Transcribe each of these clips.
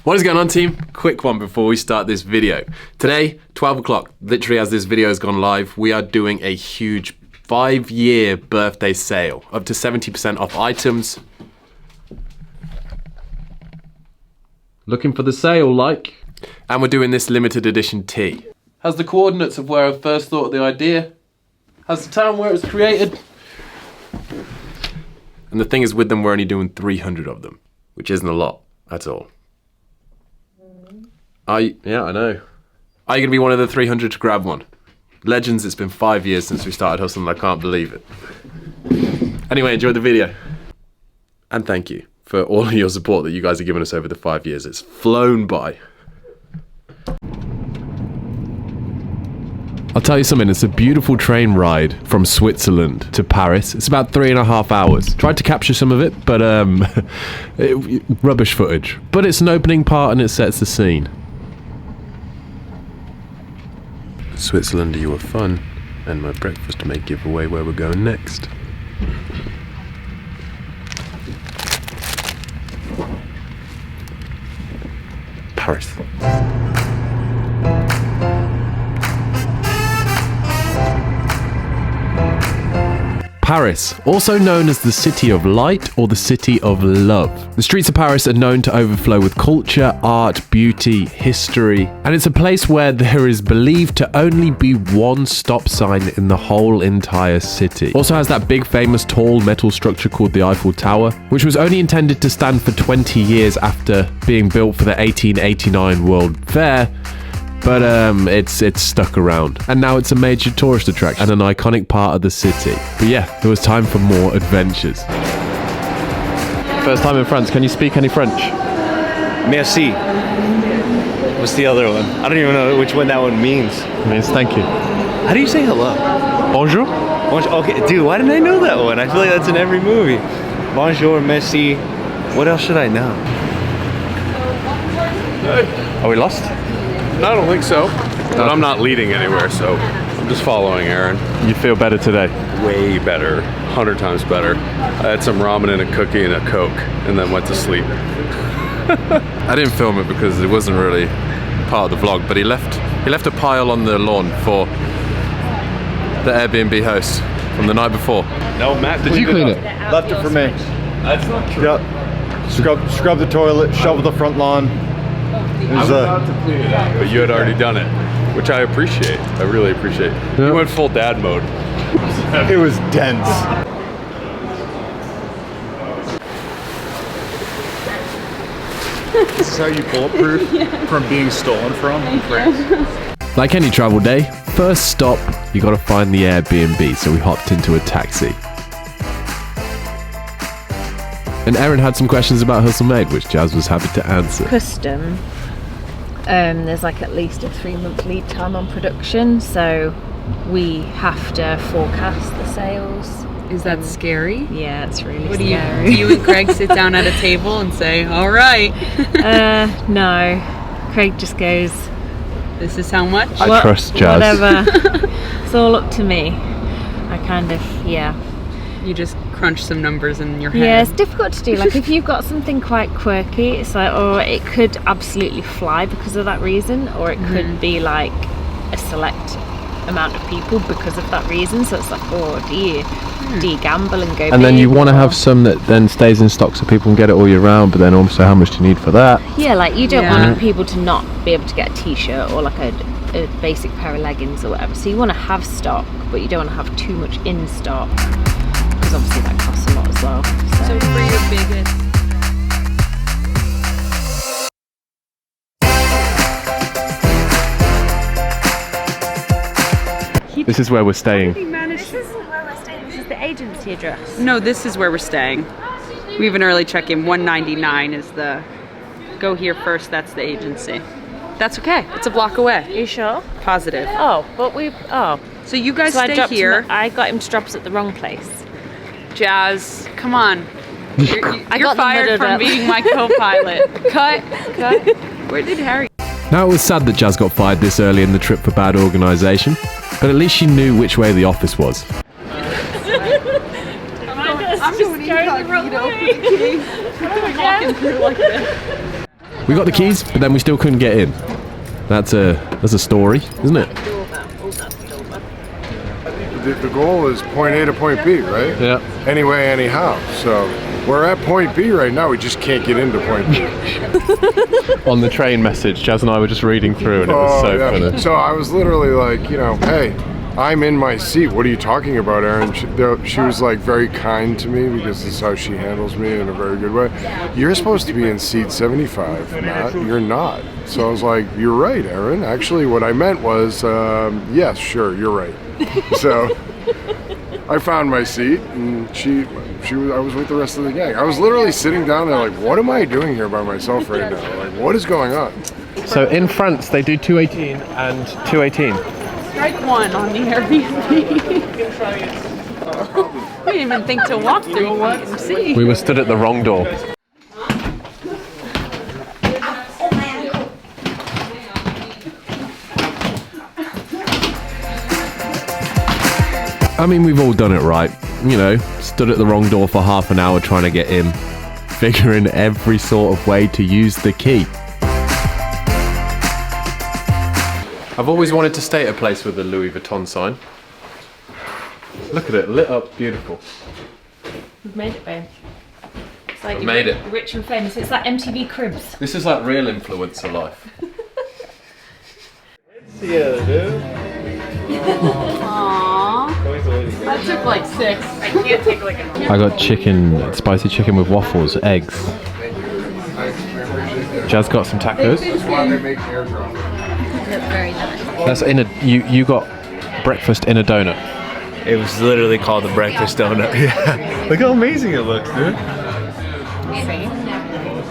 What is going on, team? Quick one before we start this video. Today, 12 o'clock, literally as this video has gone live, we are doing a huge 5-year birthday sale. Up to 70% off items. Looking for the sale, like? And we're doing this limited edition tee. Has the coordinates of where I first thought of the idea. Has the town where it was created. And the thing is, with them, we're only doing 300 of them, which isn't a lot at all. Yeah, I know. Are you going to be one of the 300 to grab one? Legends, it's been 5 years since we started hustling. I can't believe it. Anyway, enjoy the video. And thank you for all of your support that you guys have given us over the 5 years. It's flown by. I'll tell you something, it's a beautiful train ride from Switzerland to Paris. It's about 3.5 hours. Tried to capture some of it, but rubbish footage. But it's an opening part and it sets the scene. Switzerland, you were fun, and my breakfast may give away where we're going next. Paris. Paris, also known as the City of Light or the City of Love. The streets of Paris are known to overflow with culture, art, beauty, history, and it's a place where there is believed to only be one stop sign in the whole entire city. Also has that big famous tall metal structure called the Eiffel Tower, which was only intended to stand for 20 years after being built for the 1889 World Fair. But it's stuck around. And now it's a major tourist attraction and an iconic part of the city. But yeah, it was time for more adventures. First time in France, can you speak any French? Merci. What's the other one? I don't even know which one that one means. It means thank you. How do you say hello? Bonjour? Bonjour. Okay, dude, why didn't I know that one? I feel like that's in every movie. Bonjour, merci. What else should I know? Are we lost? I don't think so. But I'm not leading anywhere, so I'm just following Aaron. You feel better today? Way better. 100 times better. I had some ramen and a cookie and a Coke, and then went to sleep. I didn't film it because it wasn't really part of the vlog, but he left a pile on the lawn for the Airbnb host from the night before. No, Matt, Did you clean it? Left it for me. That's not true. Yep. Scrub the toilet, shovel the front lawn. I was about to clean it up, but you had already done it, which I appreciate. I really appreciate. You went full dad mode. It was dense. This is how you bulletproof from being stolen from in France. Like any travel day, first stop, you gotta find the Airbnb, so we hopped into a taxi. And Erin had some questions about Hustle Made, which Jazz was happy to answer. Custom. There's like at least a 3-month lead time on production, so we have to forecast the sales. Is that scary? Yeah, it's really What scary. Do you and Craig sit down at a table and say, all right? No. Craig just goes, This is how much? I trust Jazz. Whatever. It's all up to me. I kind of, yeah. You just crunch some numbers in your head. Yeah, it's difficult to do. Like if you've got something quite quirky, it's like, oh, it could absolutely fly because of that reason, or it could be like a select amount of people because of that reason. So it's like, oh, do you gamble and go? And then you want to or... have some that then stays in stock so people can get it all year round, but then also how much do you need for that? Yeah, like you don't want people to not be able to get a t-shirt or like a basic pair of leggings or whatever. So you want to have stock, but you don't want to have too much in stock. Because obviously that costs a lot as well. So for your biggest... This is where we're staying. This isn't where we're staying, this is the agency address. No, this is where we're staying. We have an early check-in. 199 is the... Go here first, that's the agency. That's okay. It's a block away. Are you sure? Positive. Oh, but we... Oh. So you guys So stay here. I got him to drop us at the wrong place. Jazz, come on. You're got them fired muddled from up. being my co-pilot. Cut. Where did Harry? Now, it was sad that Jazz got fired this early in the trip for bad organisation, but at least she knew which way the office was. I'm just going the wrong way. Walking through like this. We got the keys, but then we still couldn't get in. That's a story, isn't it? The goal is point A to point B, right? Yeah. Anyway, anyhow. So we're at point B right now. We just can't get into point B. On the train message, Jazz and I were just reading through, and it was so funny. So I was literally like, you know, hey, I'm in my seat. What are you talking about, Aaron? She was like very kind to me because this is how she handles me in a very good way. You're supposed to be in seat 75, Matt. You're not. So I was like, you're right, Aaron. Actually, what I meant was, yes, sure, you're right. So I found my seat, and I was with the rest of the gang. I was literally sitting down there like, what am I doing here by myself right now? Like, what is going on? So in France, they do 218 and 218. Strike one on the Airbnb. We didn't even think to walk through and see. We were stood at the wrong door. I mean, we've all done it right. You know, stood at the wrong door for half an hour trying to get in, figuring every sort of way to use the key. I've always wanted to stay at a place with a Louis Vuitton sign. Look at it, lit up, beautiful. We've made it, babe. It's like We've made it. Rich and famous. It's like MTV Cribs. This is like real influencer life. Yeah, dude. Aww. That took like 6. I can't take like a... I got chicken, spicy chicken with waffles, eggs. Jazz got some tacos. That's why they make airdrop. Very nice. That's in a you got breakfast in a donut. It was literally called the breakfast donut. Yeah. Look how amazing it looks, dude.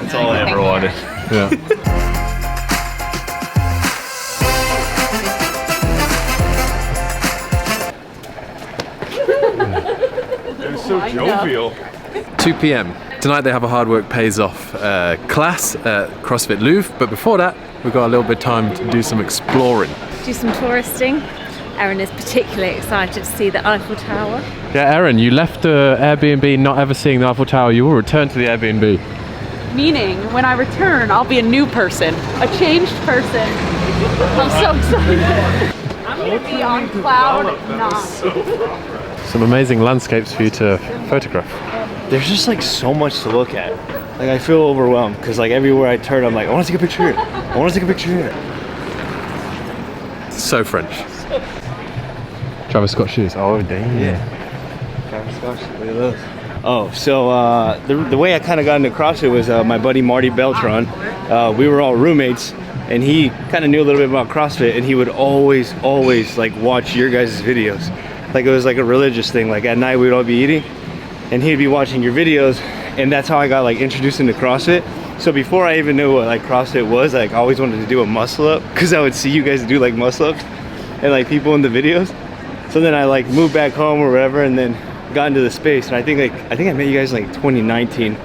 That's all I ever wanted. Yeah. It's so jovial. 2 p.m. Tonight they have a hard work pays off class at CrossFit Louvre, but before that we've got a little bit of time to do some exploring. Do some touristing. Aaron is particularly excited to see the Eiffel Tower. Yeah, Aaron, you left the Airbnb not ever seeing the Eiffel Tower. You will return to the Airbnb. Meaning, when I return, I'll be a new person, a changed person. I'm so excited. I'm gonna be on cloud 9. Some amazing landscapes for you to photograph. There's just like so much to look at. Like I feel overwhelmed because like everywhere I turn, I'm like, I want to take a picture here. I want to take a picture here. So French. Travis Scott shoes. Oh, damn. Yeah. Travis Scott, look at those. Oh, so the way I kind of got into CrossFit was my buddy Marty Beltran. We were all roommates, and he kind of knew a little bit about CrossFit, and he would always like watch your guys' videos. Like it was like a religious thing. Like at night we'd all be eating, and he'd be watching your videos, and that's how I got like introduced into CrossFit. So before I even knew what like CrossFit was, like I always wanted to do a muscle up because I would see you guys do like muscle ups and like people in the videos. So then I like moved back home or whatever, and then got into the space. And I think I met you guys in like 2019,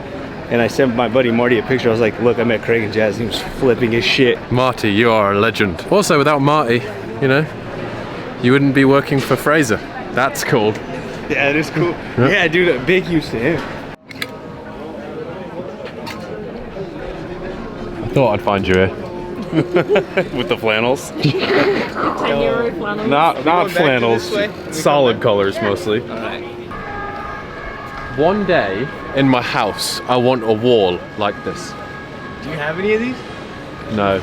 and I sent my buddy Marty a picture. I was like, look, I met Craig and Jazz. He was flipping his shit. Marty, you are a legend. Also, without Marty, you know, you wouldn't be working for Fraser. That's cool. Yeah, it is cool. Yeah, dude, a big use to him. I thought I'd find you here. With the flannels. 10-euro flannel. Not flannels. Solid colors mostly. One day in my house, I want a wall like this. Do you have any of these? No.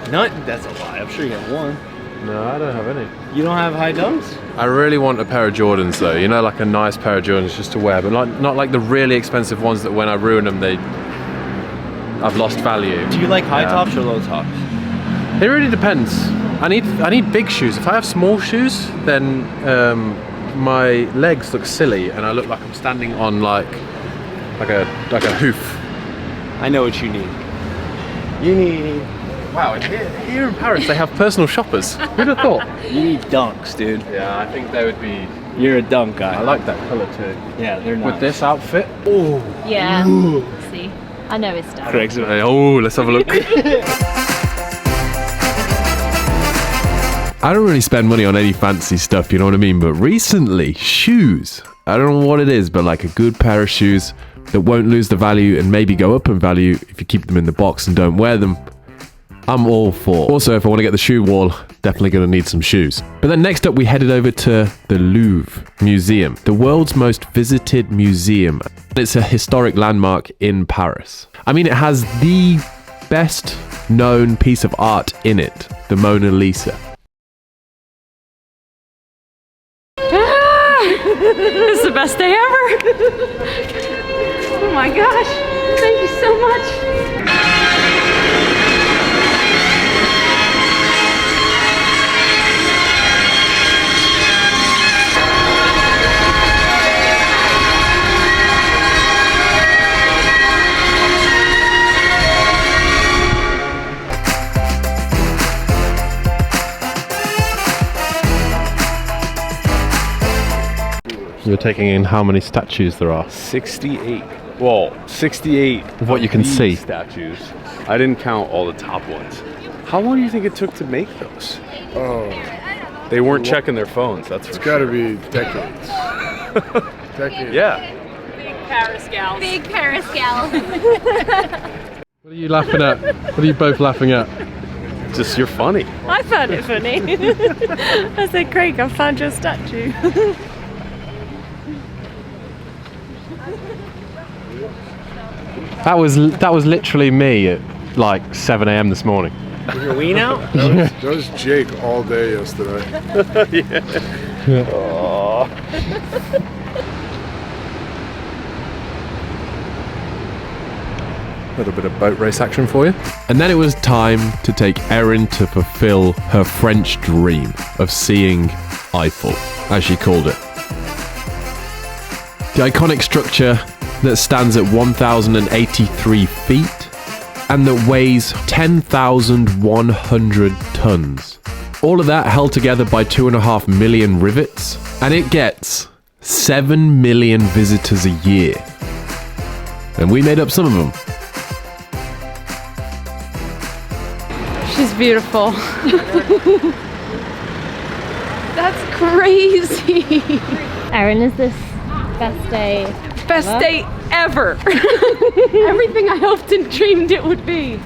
None? That's a lie. I'm sure you have one. No, I don't have any. You don't have high dunks? I really want a pair of Jordans though, you know, like a nice pair of Jordans just to wear, but not like the really expensive ones that when I ruin them, I've lost value. Do you like high tops or low tops? It really depends. I need big shoes. If I have small shoes, then my legs look silly and I look like I'm standing on like a hoof. I know what you need. You need... Wow, here in Paris they have personal shoppers. Who'd have thought? You need dunks, dude. Yeah, I think they would be... You're a dunk guy. I like that colour too. Yeah, they're nice. With this outfit. Oh. Yeah. See, I know his stuff. Craig's Oh, let's have a look. I don't really spend money on any fancy stuff, you know what I mean? But recently, shoes. I don't know what it is, but like a good pair of shoes that won't lose the value and maybe go up in value if you keep them in the box and don't wear them, I'm all for. Also, if I want to get the shoe wall, definitely going to need some shoes. But then next up, we headed over to the Louvre Museum, the world's most visited museum. It's a historic landmark in Paris. I mean, it has the best known piece of art in it, the Mona Lisa. This is the best day ever. Oh my gosh. Thank you so much. You're taking in how many statues there are. 68. Well, 68 Of what you can these see. statues. I didn't count all the top ones. How long do you think it took to make those? Oh, They weren't checking their phones, that's it's for got to sure. be decades. Decades. Yeah. Big Paris gals. Big Paris gal. What are you laughing at? What are you both laughing at? Just, you're funny. I found it funny. I said, Craig, I found your statue. That was literally me at like 7 a.m. this morning. Your ween out? That was Jake all day yesterday. A little bit of boat race action for you. And then it was time to take Erin to fulfill her French dream of seeing Eiffel, as she called it. The iconic structure that stands at 1,083 feet and that weighs 10,100 tons. All of that held together by 2.5 million rivets, and it gets 7 million visitors a year. And we made up some of them. She's beautiful. That's crazy. Erin, is this best day? Best day ever. Everything I hoped and dreamed it would be.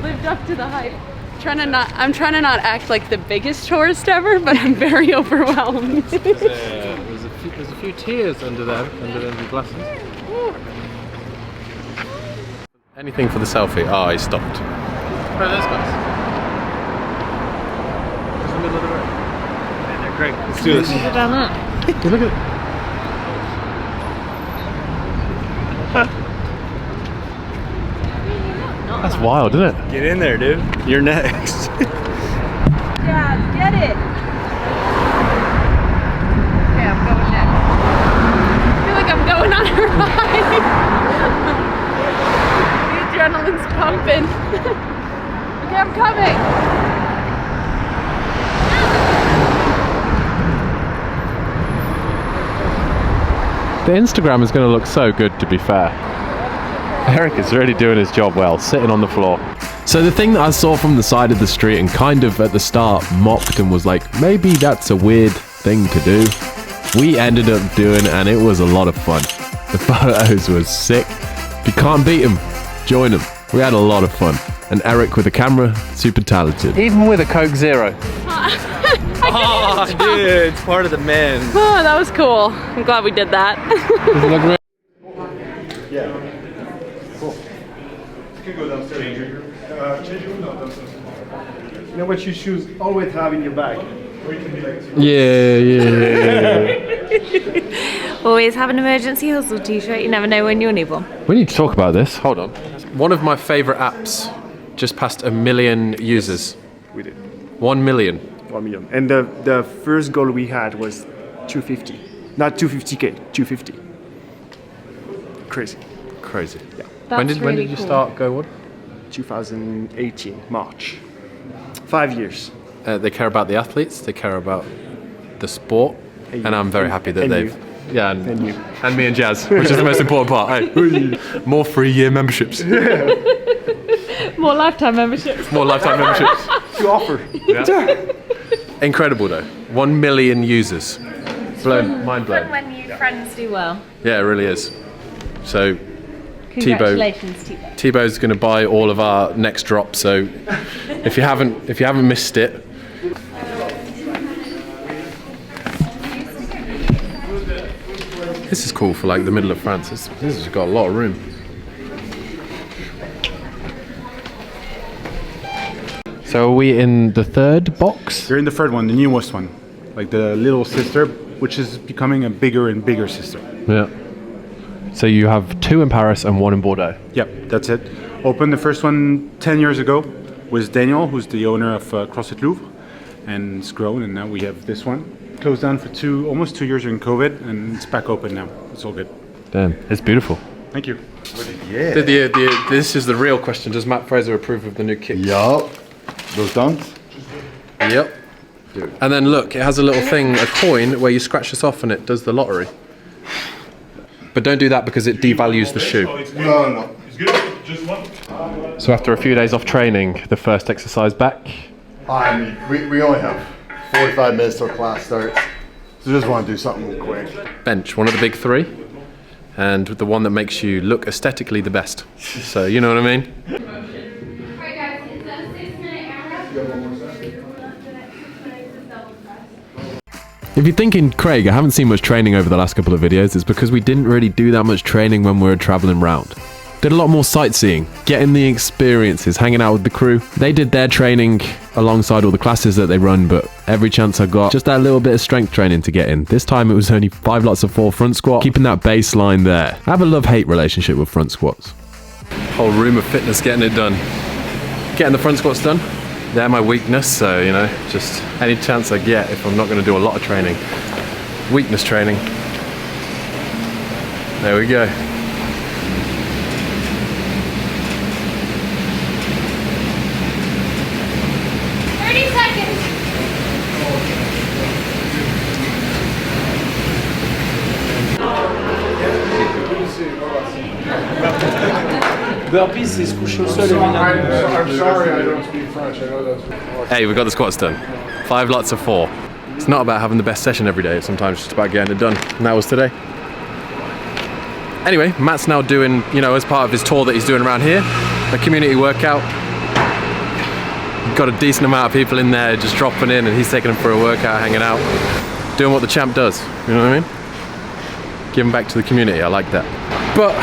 Lived up to the hype. I'm trying to not act like the biggest tourist ever, but I'm very overwhelmed. There's a few tears under the glasses. Anything for the selfie? Oh, he stopped. Oh, those guys. Just in the middle of the road. Great, let's do this. Look at that. Look at it. That's wild, isn't it? Get in there, dude. You're next. Yeah, get it. Okay, I'm going next. I feel like I'm going on a ride. The adrenaline's pumping. Okay, I'm coming. The Instagram is going to look so good, to be fair. Eric is really doing his job well, sitting on the floor. So the thing that I saw from the side of the street and kind of at the start mocked and was like, maybe that's a weird thing to do, we ended up doing, and it was a lot of fun. The photos were sick. If you can't beat them, join them. We had a lot of fun. And Eric with the camera, super talented. Even with a Coke Zero. Oh, dude, it's part of the men. Oh, that was cool. I'm glad we did that. Does it look real? Yeah. Cool. You can go downstairs. Change your room? No, downstairs. You know what you should always have in your bag? Or you can be like... Yeah. Always have an emergency hustle t-shirt. You never know when you'll need one. We need to talk about this. Hold on. One of my favorite apps just passed 1 million users. We did. 1 million. 1 million. And the first goal we had was 250. Not 250K, 250. Crazy. Crazy. Yeah. When did you start Go On? 2018, March. 5 years. They care about the athletes, they care about the sport, and I'm very happy that and they've... you. Yeah, And you. and me and Jazz, which is the most important part. Hey, more 3-year memberships. More lifetime memberships. More lifetime memberships. To offer. Yeah. Incredible though. 1 million users. Blown, mind blown. When your friends do well. Yeah, it really is. So Congratulations, Tebow. Tebow's going to buy all of our next drop. So if you haven't missed it, this is cool for like the middle of France. This has got a lot of room. So are we in the third box? You're in the third one, the newest one, like the little sister, which is becoming a bigger and bigger sister. Yeah. So you have 2 in Paris and 1 in Bordeaux. Yep, that's it. Opened the first one 10 years ago with Daniel, who's the owner of CrossFit Louvre, and it's grown, and now we have this one. Closed down for almost 2 years during COVID, and it's back open now. It's all good. Damn, it's beautiful. Thank you. Yeah. This is the real question. Does Matt Fraser approve of the new kicks? Yup. Those dunks? Yep. And then look, it has a little thing, a coin, where you scratch this off and it does the lottery. But don't do that because it devalues the shoe. No. It's good. Just one. So after a few days off training, the first exercise back. I mean, we only have 45 minutes till class starts. So just want to do something quick. Bench, one of the big 3. And the one that makes you look aesthetically the best. So, you know what I mean? If you're thinking, Craig, I haven't seen much training over the last couple of videos, it's because we didn't really do that much training when we were traveling round. Did a lot more sightseeing, getting the experiences, hanging out with the crew. They did their training alongside all the classes that they run, but every chance I got, just that little bit of strength training to get in. This time it was only 5 lots of 4 front squat, keeping that baseline there. I have a love-hate relationship with front squats. Whole room of fitness getting it done. Getting the front squats done. They're my weakness, so, you know, just any chance I get if I'm not going to do a lot of training. Weakness training. There we go. Burpees, c'est se coucher au sol, I'm sorry I don't speak French. I know that's. Hey, we got the squats done. 5 lots of 4. It's not about having the best session every day, it's sometimes just about getting it done. And that was today. Anyway, Matt's now doing, you know, as part of his tour that he's doing around here, a community workout. Got a decent amount of people in there just dropping in, and he's taking them for a workout, hanging out, doing what the champ does. You know what I mean? Giving back to the community, I like that. But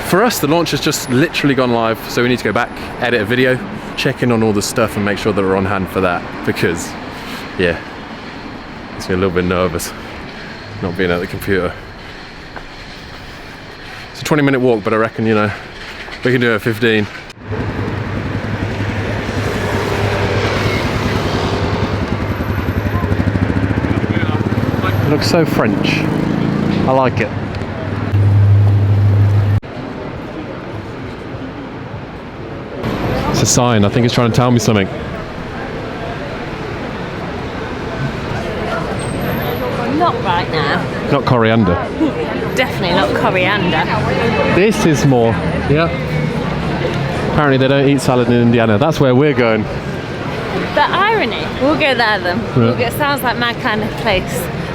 for us, the launch has just literally gone live, so we need to go back, edit a video, check in on all the stuff and make sure that we're on hand for that, because, yeah, makes me a little bit nervous not being at the computer. It's a 20-minute walk, but I reckon, you know, we can do it at 15. It looks so French. I like it. It's a sign. I think it's trying to tell me something. Not right now. Not coriander. Definitely not coriander. This is more. Yeah. Apparently they don't eat salad in Indiana. That's where we're going. The irony. We'll go there then. Yeah. It sounds like my kind of place.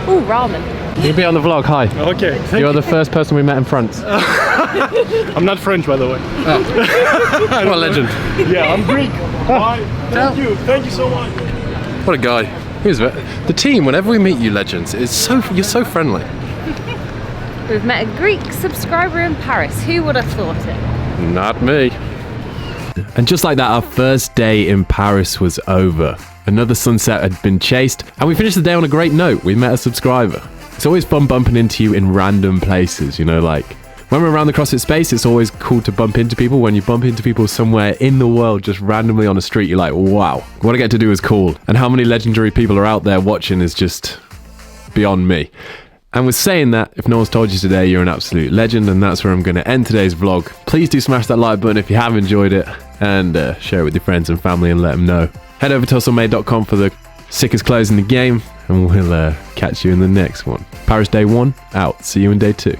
Ooh, ramen. You'll be on the vlog. Hi. Okay. You're the first person we met in France. I'm not French, by the way. What a legend. Yeah, I'm Greek. Bye. Thank you so much. What a guy. The team, whenever we meet you legends, you're so friendly. We've met a Greek subscriber in Paris. Who would have thought it? Not me. And just like that, our first day in Paris was over. Another sunset had been chased, and we finished the day on a great note. We met a subscriber. It's always fun bumping into you in random places, you know, like when we're around the CrossFit space, it's always cool to bump into people. When you bump into people somewhere in the world, just randomly on a street, you're like, wow, what I get to do is cool. And how many legendary people are out there watching is just beyond me. And with saying that, if no one's told you today, you're an absolute legend, and that's where I'm going to end today's vlog. Please do smash that like button if you have enjoyed it, and share it with your friends and family and let them know. Head over to hustlemade.com for the sickest clothes in the game, and we'll catch you in the next one. Paris Day 1, out. See you in Day 2.